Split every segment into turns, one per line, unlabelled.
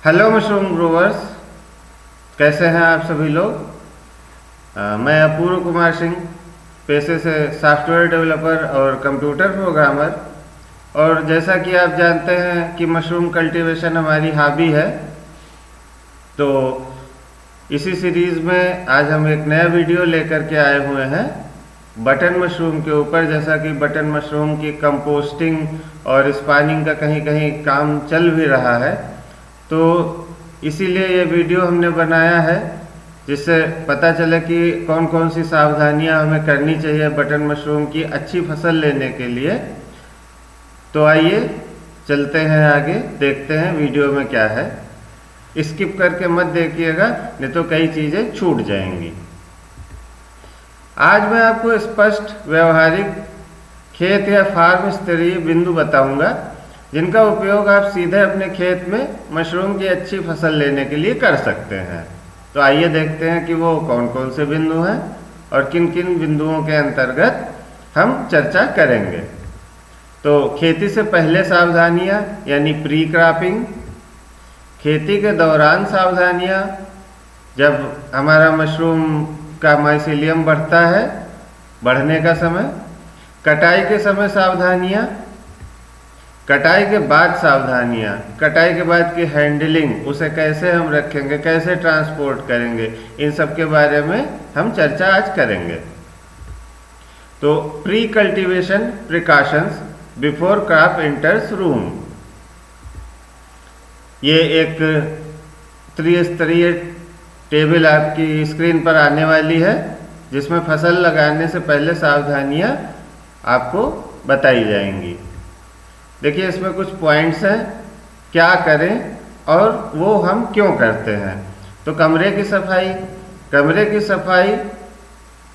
Hello mushroom growers, कैसे हैं आप सभी लोग। मैं अपूर्व कुमार सिंह, पेशे से सॉफ्टवेयर डेवलपर और कंप्यूटर प्रोग्रामर। और जैसा कि आप जानते हैं कि मशरूम कल्टीवेशन हमारी हॉबी है, तो इसी सीरीज़ में आज हम एक नया वीडियो लेकर के आए हुए हैं बटन मशरूम के ऊपर। जैसा कि बटन मशरूम की कंपोस्टिंग और स्पानिंग का कहीं कहीं काम चल भी रहा है, तो इसीलिए ये वीडियो हमने बनाया है जिससे पता चले कि कौन कौन सी सावधानियां हमें करनी चाहिए बटन मशरूम की अच्छी फसल लेने के लिए। तो आइए चलते हैं आगे, देखते हैं वीडियो में क्या है। स्किप करके मत देखिएगा, नहीं तो कई चीज़ें छूट जाएंगी। आज मैं आपको स्पष्ट व्यवहारिक खेत या फार्म स्तरीय बिंदु बताऊंगा जिनका उपयोग आप सीधे अपने खेत में मशरूम की अच्छी फसल लेने के लिए कर सकते हैं। तो आइए देखते हैं कि वो कौन कौन से बिंदु हैं और किन किन बिंदुओं के अंतर्गत हम चर्चा करेंगे। तो खेती से पहले सावधानियां यानी प्री क्रॉपिंग, खेती के दौरान सावधानियां जब हमारा मशरूम का माइसीलियम बढ़ता है, बढ़ने का समय, कटाई के समय सावधानियां, कटाई के बाद सावधानियां, कटाई के बाद की हैंडलिंग, उसे कैसे हम रखेंगे, कैसे ट्रांसपोर्ट करेंगे, इन सब के बारे में हम चर्चा आज करेंगे। तो pre cultivation precautions before crop enters room, ये एक त्रिस्तरीय टेबल आपकी स्क्रीन पर आने वाली है जिसमें फसल लगाने से पहले सावधानियां आपको बताई जाएंगी। देखिए, इसमें कुछ पॉइंट्स हैं, क्या करें और वो हम क्यों करते हैं। तो कमरे की सफाई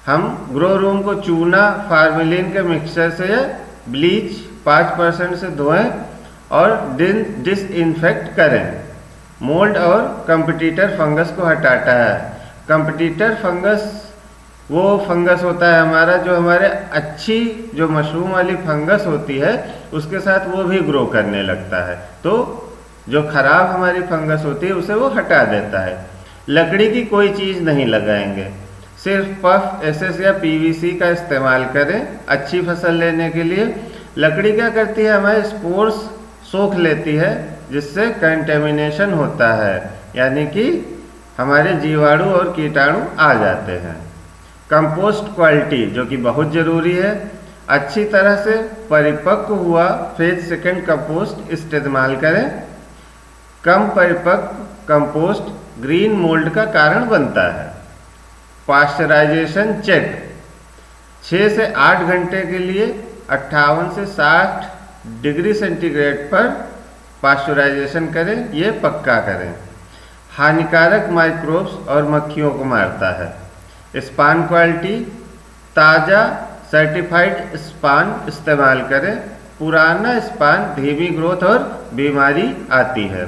हम ग्रो रूम को चूना फार्मेलिन के मिक्सचर से या ब्लीच 5% से धोएं और डिसइंफेक्ट करें। मोल्ड और कंपटीटर फंगस को हटाता है। कंपटीटर फंगस वो फंगस होता है हमारा जो हमारे अच्छी जो मशरूम वाली फंगस होती है उसके साथ वो भी ग्रो करने लगता है, तो जो खराब हमारी फंगस होती है उसे वो हटा देता है। लकड़ी की कोई चीज़ नहीं लगाएंगे, सिर्फ पफ, एसएस या पीवीसी का इस्तेमाल करें अच्छी फसल लेने के लिए। लकड़ी क्या करती है, हमारे स्पोर्स सोख लेती है जिससे कंटेमिनेशन होता है, यानी कि हमारे जीवाणु और कीटाणु आ जाते हैं। कंपोस्ट क्वालिटी जो कि बहुत ज़रूरी है, अच्छी तरह से परिपक्व हुआ फेज सेकंड कंपोस्ट इस्तेमाल करें। कम परिपक्व कंपोस्ट ग्रीन मोल्ड का कारण बनता है। पाश्चराइजेशन चेक 6 से 8 घंटे के लिए 58 से 60 डिग्री सेंटीग्रेड पर पाश्चराइजेशन करें, ये पक्का करें। हानिकारक माइक्रोब्स और मक्खियों को मारता है। स्पान क्वालिटी, ताज़ा सर्टिफाइड स्पान इस्तेमाल करें। पुराना स्पान धीमी ग्रोथ और बीमारी आती है।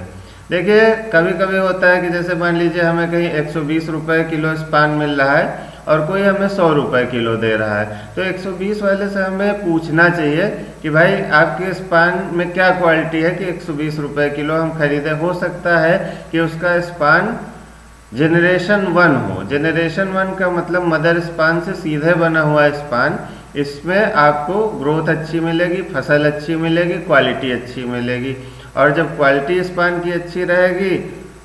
देखिए, कभी कभी होता है कि जैसे मान लीजिए हमें कहीं 120 रुपये किलो स्पान मिल रहा है और कोई हमें 100 रुपये किलो दे रहा है, तो 120 वाले से हमें पूछना चाहिए कि भाई आपके स्पान में क्या क्वालिटी है कि 120 रुपये किलो हम खरीदें। हो सकता है कि उसका स्पान जनरेशन 1 हो। जनरेशन 1 का मतलब मदर स्पान से सीधे बना हुआ स्पान, इसमें आपको ग्रोथ अच्छी मिलेगी, फसल अच्छी मिलेगी, क्वालिटी अच्छी मिलेगी। और जब क्वालिटी स्पान की अच्छी रहेगी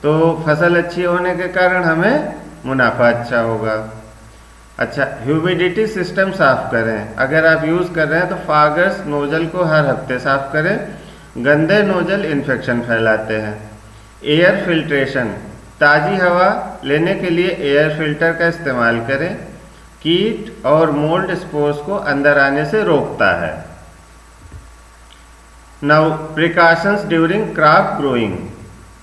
तो फसल अच्छी होने के कारण हमें मुनाफा अच्छा होगा। अच्छा, ह्यूमिडिटी सिस्टम साफ करें। अगर आप यूज़ कर रहे हैं तो फागर्स नोजल को हर हफ्ते साफ करें, गंदे नोजल इन्फेक्शन फैलाते हैं। एयर फिल्ट्रेशन, ताज़ी हवा लेने के लिए एयर फिल्टर का इस्तेमाल करें, कीट और मोल्ड स्पोर्स को अंदर आने से रोकता है। Now precautions during crop growing,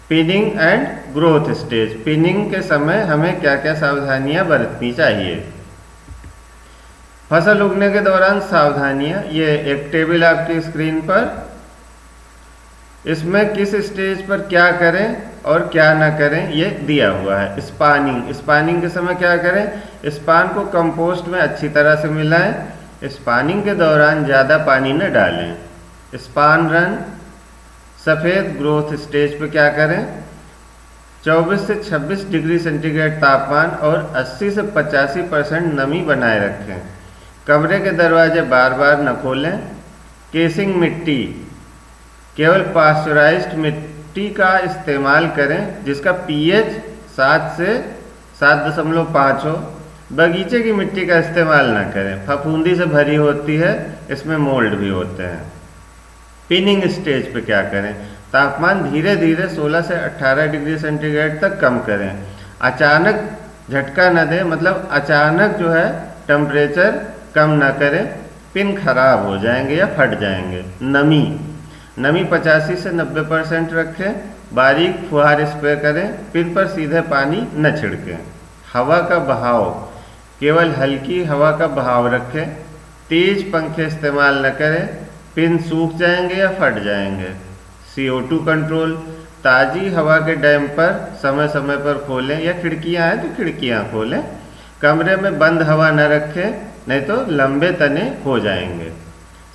pinning and growth stage. Pinning के समय हमें क्या क्या सावधानियां बरतनी चाहिए। फसल उगने के दौरान सावधानियां, ये एक टेबल आपकी स्क्रीन पर, इसमें किस स्टेज पर क्या करें और क्या ना करें ये दिया हुआ है। स्पानिंग के समय क्या करें, स्पान को कंपोस्ट में अच्छी तरह से मिलाएं। स्पानिंग के दौरान ज़्यादा पानी न डालें। स्पान रन, सफ़ेद ग्रोथ स्टेज पे क्या करें, 24 से 26 डिग्री सेंटीग्रेड तापमान और 80 से 85% नमी बनाए रखें। कमरे के दरवाजे बार बार न खोलें। केसिंग मिट्टी, केवल पास्चराइज्ड मिट्टी का इस्तेमाल करें जिसका पीएच 7 से 7.5 हो। बगीचे की मिट्टी का इस्तेमाल न करें, फफूंदी से भरी होती है, इसमें मोल्ड भी होते हैं। पिनिंग स्टेज पे क्या करें? तापमान धीरे धीरे 16 से 18 डिग्री सेंटीग्रेड तक कम करें। अचानक झटका न दें, मतलब अचानक जो है टेम्परेचर कम ना करें, पिन खराब हो जाएंगे या फट जाएंगे। नमी 85 से 90% रखें। बारीक फुहार स्प्रे करें, पिन पर सीधे पानी न छिड़कें। हवा का बहाव, केवल हल्की हवा का बहाव रखें। तेज पंखे इस्तेमाल न करें, पिन सूख जाएंगे या फट जाएंगे। CO2 कंट्रोल, ताज़ी हवा के डैम पर समय समय पर खोलें या खिड़कियां हैं तो खिड़कियां खोलें। कमरे में बंद हवा न रखें, नहीं तो लंबे तने हो जाएंगे।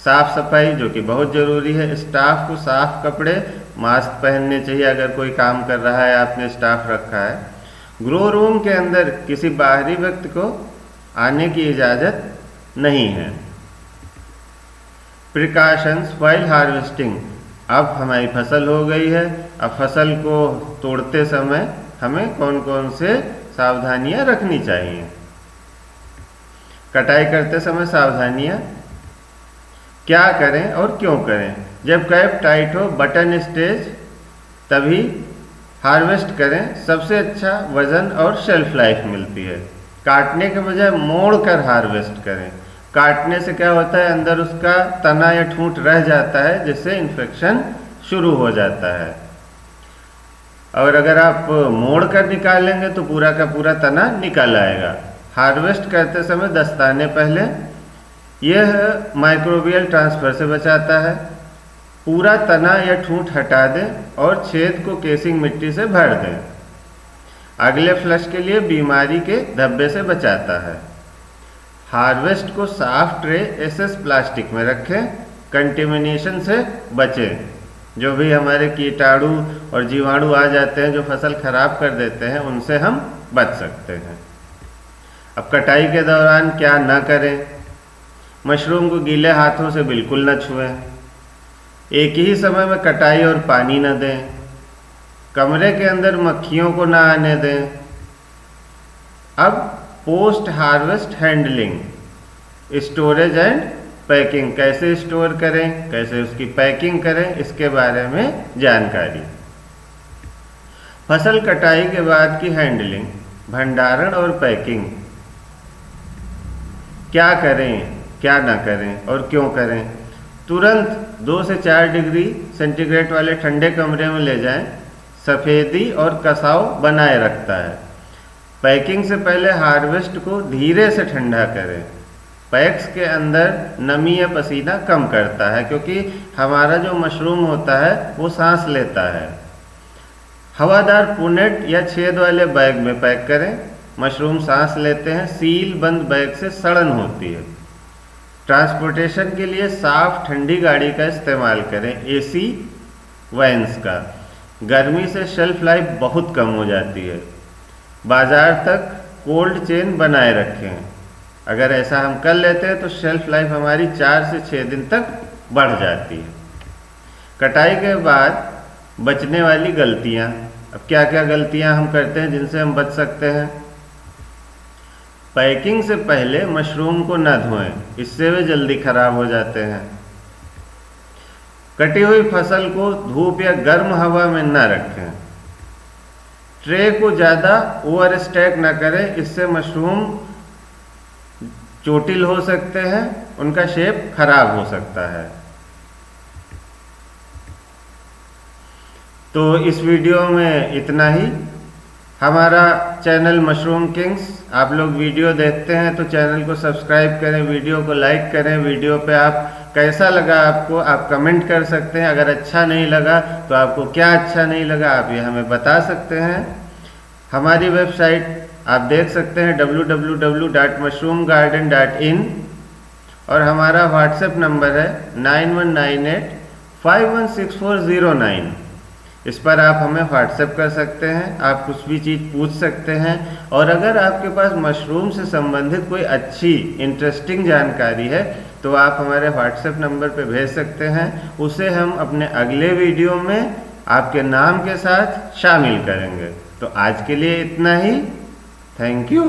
साफ सफाई, जो कि बहुत ज़रूरी है। स्टाफ को साफ कपड़े, मास्क पहनने चाहिए अगर कोई काम कर रहा है, आपने स्टाफ रखा है। ग्रो रूम के अंदर किसी बाहरी व्यक्ति को आने की इजाज़त नहीं है। प्रिकॉशंस व्हाइल हार्वेस्टिंग, अब हमारी फसल हो गई है, अब फसल को तोड़ते समय हमें कौन कौन से सावधानियां रखनी चाहिए। कटाई करते समय सावधानियां क्या करें और क्यों करें? जब कैप टाइट हो, बटन स्टेज, तभी हार्वेस्ट करें। सबसे अच्छा वजन और शेल्फ लाइफ मिलती है। काटने के बजाय मोड़ कर हार्वेस्ट करें। काटने से क्या होता है, अंदर उसका तना या ठूंठ रह जाता है, जिससे इन्फेक्शन शुरू हो जाता है। और अगर आप मोड़ कर निकालेंगे तो पूरा का पूरा तना निकल आएगा। हार्वेस्ट करते समय दस्ताने पहले, यह माइक्रोबियल ट्रांसफर से बचाता है। पूरा तना या ठूंठ हटा दें और छेद को केसिंग मिट्टी से भर दें। अगले फ्लश के लिए बीमारी के धब्बे से बचाता है। हार्वेस्ट को साफ ट्रे SS प्लास्टिक में रखें। कंटेमिनेशन से बचें, जो भी हमारे कीटाणु और जीवाणु आ जाते हैं जो फसल खराब कर देते हैं, उनसे हम बच सकते हैं। अब कटाई के दौरान क्या न करें? मशरूम को गीले हाथों से बिल्कुल न छुएं। एक ही समय में कटाई और पानी न दें। कमरे के अंदर मक्खियों को न आने दें। अब post harvest handling, storage and packing, कैसे स्टोर करें, कैसे उसकी पैकिंग करें, इसके बारे में जानकारी। फसल कटाई के बाद की हैंडलिंग, भंडारण और पैकिंग, क्या करें, क्या ना करें और क्यों करें। तुरंत 2 से 4 डिग्री सेंटीग्रेड वाले ठंडे कमरे में ले जाएं। सफ़ेदी और कसाव बनाए रखता है। पैकिंग से पहले हार्वेस्ट को धीरे से ठंडा करें। पैक्स के अंदर नमी या पसीना कम करता है, क्योंकि हमारा जो मशरूम होता है वो सांस लेता है। हवादार पुनेट या छेद वाले बैग में पैक करें। मशरूम सांस लेते हैं, सील बंद बैग से सड़न होती है। ट्रांसपोर्टेशन के लिए साफ ठंडी गाड़ी का इस्तेमाल करें, AC वैन्स का। गर्मी से शेल्फ लाइफ बहुत कम हो जाती है। बाजार तक कोल्ड चेन बनाए रखें। अगर ऐसा हम कर लेते हैं तो शेल्फ लाइफ हमारी 4 से 6 दिन तक बढ़ जाती है। कटाई के बाद बचने वाली गलतियां, अब क्या क्या गलतियां हम करते हैं जिनसे हम बच सकते हैं। पैकिंग से पहले मशरूम को न धोएं, इससे वे जल्दी खराब हो जाते हैं। कटी हुई फसल को धूप या गर्म हवा में न रखें। ट्रे को ज़्यादा ओवर स्टैक न करें, इससे मशरूम चोटिल हो सकते हैं, उनका शेप खराब हो सकता है। तो इस वीडियो में इतना ही। हमारा चैनल मशरूम किंग्स, आप लोग वीडियो देखते हैं तो चैनल को सब्सक्राइब करें, वीडियो को लाइक करें। वीडियो पे आप कैसा लगा आपको, आप कमेंट कर सकते हैं। अगर अच्छा नहीं लगा तो आपको क्या अच्छा नहीं लगा, आप ये हमें बता सकते हैं। हमारी वेबसाइट आप देख सकते हैं www.mushroomgarden.in, और हमारा व्हाट्सएप नंबर है 9198516409। इस पर आप हमें व्हाट्सएप कर सकते हैं, आप कुछ भी चीज़ पूछ सकते हैं। और अगर आपके पास मशरूम से संबंधित कोई अच्छी इंटरेस्टिंग जानकारी है तो आप हमारे व्हाट्सएप नंबर पे भेज सकते हैं, उसे हम अपने अगले वीडियो में आपके नाम के साथ शामिल करेंगे। तो आज के लिए इतना ही। Thank you.